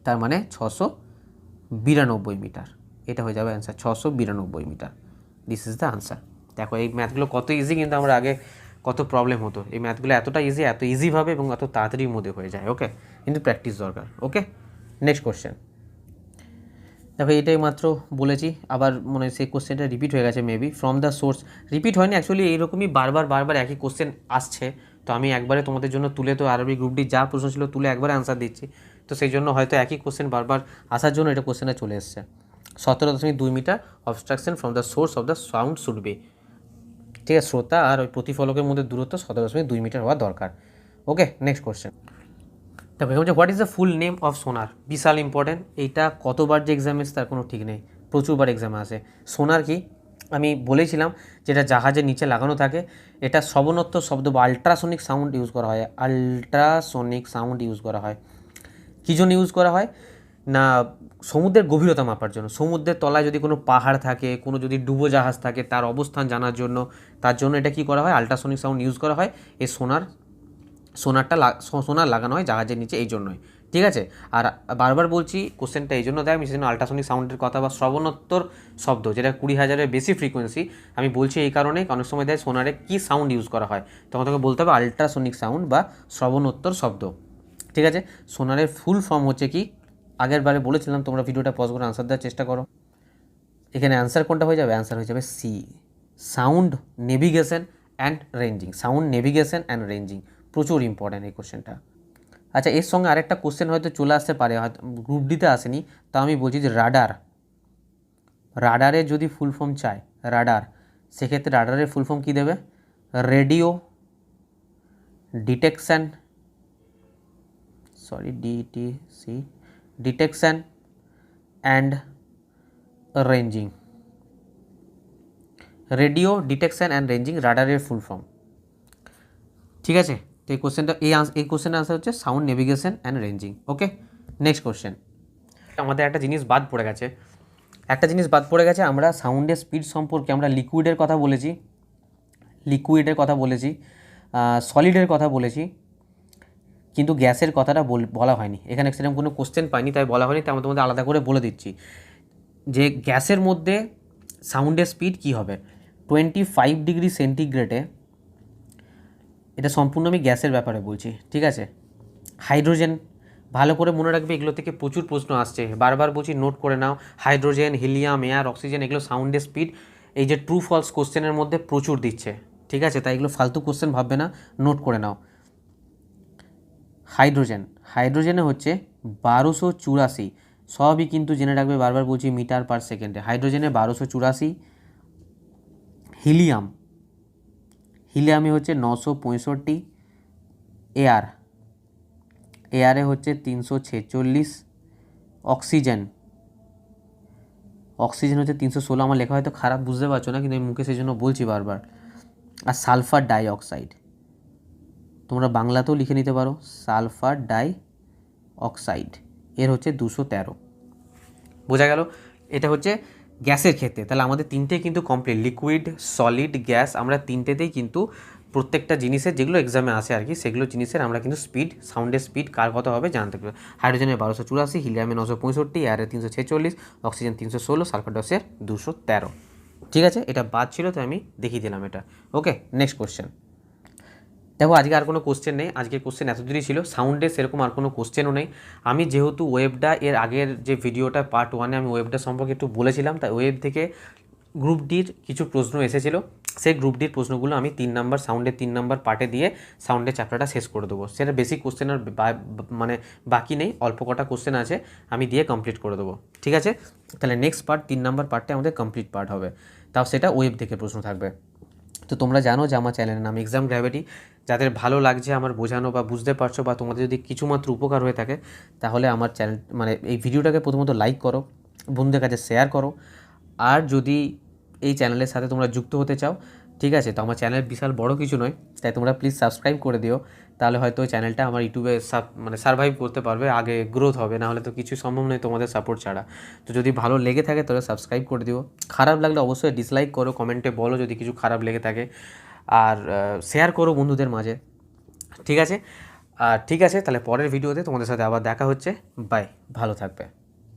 তার মানে 692 মিটার। এটা হয়ে যাবে answer, 692 metre. This is the answer. দেখো এই ম্যাথগুলো কত ইজি, কিন্তু আমরা আগে কত প্রবলেম হতো। এই ম্যাথগুলো এত ইজিভাবে এবং এত তাড়াতাড়ির মধ্যে হয়ে যায়। ওকে, কিন্তু প্র্যাকটিস দরকার। ওকে, নেক্সট কোশ্চেন দেখো, এটাই মাত্র বলেছি, আবার মনে হয় সেই কোশ্চেনটা রিপিট হয়ে গেছে maybe. From the source, repeat হয়নি অ্যাকচুয়ালি, এইরকমই বারবার একই কোশ্চেন আসছে, তো আমি একবারে তোমাদের জন্য তুলে, তো আরবি গ্রুপ ডি যা প্রশ্ন ছিল তুলে একবারে আনসার দিচ্ছি, তো সেই জন্য হয়তো একই কোশ্চেন বারবার আসার জন্য এটা কোশ্চেনে চলে এসছে। 17.2 metre obstruction from the source of the sound should be, ঠিক আছে? শ্রোতা আর ওই প্রতিফলকের মধ্যে দূরত্ব 17.2 মিটার হওয়া দরকার। ওকে, নেক্সট কোশ্চেন তারপরে হচ্ছে what is the full name of সোনার। বিশাল ইম্পর্টেন্ট, এইটা কতবার যে এক্সামে এসে তার কোনো ঠিক নেই, প্রচুরবার এক্সামে আসে। সোনার কি আমি বলেছিলাম, যেটা জাহাজের নিচে লাগানো থাকে, এটা শ্রবণোত্তর শব্দ বা আলট্রাসনিক সাউন্ড ইউজ করা হয়, আলট্রাসনিক সাউন্ড ইউজ করা হয়। কী জন্য ইউজ করা হয় না, সমুদ্রের গভীরতা মাপার জন্য। সমুদ্রের তলায় যদি কোনো পাহাড় থাকে, কোনো যদি ডুবো জাহাজ থাকে, তার অবস্থান জানার জন্য, তার জন্য এটা কী করা হয়? আলট্রাসনিক সাউন্ড ইউজ করা হয়। এই সোনার লাগানো হয় জাহাজের নিচে, এই জন্যই, ঠিক আছে? আর বারবার বলছি কোশ্চেনটা এই জন্য দেয়, আমি সেজন্য আলট্রাসনিক সাউন্ডের কথা বা শ্রবণোত্তর শব্দ, যেটা 20,000-এর বেশি ফ্রিকোয়েন্সি, আমি বলছি এই কারণে, অনেক সময় দেয় সোনারে কী সাউন্ড ইউজ করা হয়, তখন তোকে বলতে হবে আলট্রাসনিক সাউন্ড বা শ্রবণোত্তর শব্দ, ঠিক আছে? সোনারের ফুল ফর্ম হচ্ছে কি, আগের বারে বলেছিলাম, তোমরা ভিডিওটা পজ করে আনসার দেওয়ার চেষ্টা করো। এখানে অ্যান্সার কোনটা হয়ে যাবে? অ্যান্সার হয়ে যাবে C, sound navigation and ranging. Sound navigation and ranging প্রচুর ইম্পর্ট্যান্ট এই কোশ্চেনটা। আচ্ছা, এর সঙ্গে আরেকটা কোশ্চেন হয়তো চলে আসতে পারে, হয়তো গ্রুপ ডিতে আসেনি, তা আমি বলছি যে রাডারের যদি ফুল ফর্ম চায়, রাডার, সেক্ষেত্রে রাডারের ফুল ফর্ম কী দেবে? Radio detection, detection and ranging. Radio detection and ranging রাডারের ফুল ফর্ম, ঠিক আছে? তো এই কোশ্চেনটা এই কোশ্চেনের আনসার হচ্ছে sound navigation and ranging. Okay, next question. আমাদের একটা জিনিস বাদ পড়ে গেছে, আমরা সাউন্ডের স্পিড সম্পর্কে আমরা লিকুইডের কথা বলেছি, সলিডের কথা বলেছি, কিন্তু গ্যাসের কথাটা বলা হয়নি। এখানে সেরকম কোনো কোশ্চেন পাইনি, তাই বলা হয়নি, তাই আমরা তোমাদের আলাদা করে বলে দিচ্ছি যে গ্যাসের মধ্যে সাউন্ডের স্পিড কী হবে। 25 ডিগ্রি সেন্টিগ্রেডে, এটা সম্পূর্ণ আমি গ্যাসের ব্যাপারে বলছি, ঠিক আছে? হাইড্রোজেন, ভালো করে মনে রাখবে, এগুলো থেকে প্রচুর প্রশ্ন আসছে, বারবার বলছি নোট করে নাও। হাইড্রোজেন, হিলিয়াম, এয়ার, অক্সিজেন, এগুলো সাউন্ডের স্পিড এই যে ট্রু ফলস কোশ্চেনের মধ্যে প্রচুর দিচ্ছে, ঠিক ঠিক আছে, তাই এগুলো ফালতু কোশ্চেন ভাববে না, নোট করে নাও। হাইড্রোজেনে হচ্ছে 1284, সবই কিন্তু জেনে রাখবে, বারবার বলছি মিটার পার সেকেন্ডে। হাইড্রোজেনে 1284। হিলিয়ামে হচ্ছে 965। এয়ারে হচ্ছে 346। অক্সিজেন হচ্ছে 316। আমার লেখা হয়তো খারাপ, বুঝতে পারছো না, কিন্তু আমি মুখে সেই জন্য বলছি বারবার। আর সালফার ডাই অক্সাইড, তোমরা বাংলাতেও লিখে নিতে পারো, সালফার ডাই অক্সাইড, এর হচ্ছে 213। বোঝা গেল? এটা হচ্ছে গ্যাসের ক্ষেত্রে। তাহলে আমাদের তিনটে কিন্তু কমপ্লিট, লিকুইড, সলিড, গ্যাস, আমরা তিনটেতেই কিন্তু প্রত্যেকটা জিনিসের যেগুলো এক্সামে আসে আর কি, সেগুলো জিনিসের আমরা কিন্তু স্পিড, সাউন্ডের স্পিড কার কত হবে জানতে পারবো। হাইড্রোজেনের 1284, হিলিয়ামে 965, এয়ারে 346, অক্সিজেন 316, সালফার ডাইঅক্সাইড 213। ঠিক আছে, এটা বাদ ছিল, তো আমি দেখিয়ে দিলাম এটা। ওকে, নেক্সট কোশ্চেন। দেখো আজকে আর কোনো কোশ্চেন নেই, আজকের কোশ্চেন এতদূরই ছিল। সাউন্ডে সেরকম আর কোনো কোশ্চেনও নেই। আমি যেহেতু ওয়েবটা এর আগের যে ভিডিওটা পার্ট 1-এ আমি ওয়েবটা সম্পর্কে একটু বলেছিলাম, তাই ওয়েব থেকে গ্রুপ ডির কিছু প্রশ্ন এসেছিলো, সেই গ্রুপ ডির প্রশ্নগুলো আমি 3 নাম্বার সাউন্ডের 3 নাম্বার পার্টে দিয়ে সাউন্ডের চ্যাপ্টারটা শেষ করে দেবো। সেটা বেশি কোশ্চেন আর মানে বাকি নেই, অল্প কটা কোশ্চেন আছে, আমি দিয়ে কমপ্লিট করে দেবো। ঠিক আছে, তাহলে নেক্সট পার্ট 3 নাম্বার পার্টে আমাদের কমপ্লিট পার্ট হবে, তাও সেটা ওয়েব থেকে প্রশ্ন থাকবে। তো তোমরা জানো যে আমার চ্যানেলের নাম এক্সাম গ্র্যাভিটি। যাদের ভালো লাগছে আমার বোঝানো বা বুঝতে পারছো, বা তোমাদের যদি কিছুমাত্র উপকার হয়ে থাকে, তাহলে আমার চ্যানেল মানে এই ভিডিওটাকে প্রথমত লাইক করো, বন্ধুদের কাছে শেয়ার করো। আর যদি এই চ্যানেলের সাথে তোমরা যুক্ত হতে চাও, ঠিক আছে, তো আমার চ্যানেল বিশাল বড় কিছু নয়, তাই তোমরা প্লিজ সাবস্ক্রাইব করে দিও। তাহলে হয়তো ওই চ্যানেলটা আমার ইউটিউবে মানে সার্ভাইভ করতে পারবে, আগে গ্রোথ হবে, না হলে তো কিছু সম্ভব নয় তোমাদের সাপোর্ট ছাড়া। তো যদি ভালো লেগে থাকে তাহলে সাবস্ক্রাইব করে দিও। খারাপ লাগলে অবশ্যই ডিসলাইক করো, কমেন্টে বলো যদি কিছু খারাপ লেগে থাকে, আর শেয়ার করো বন্ধুদের মাঝে। ঠিক আছে, আর ঠিক আছে, তাহলে পরের ভিডিওতে তোমাদের সাথে আবার দেখা হচ্ছে। বাই, ভালো থাকবে।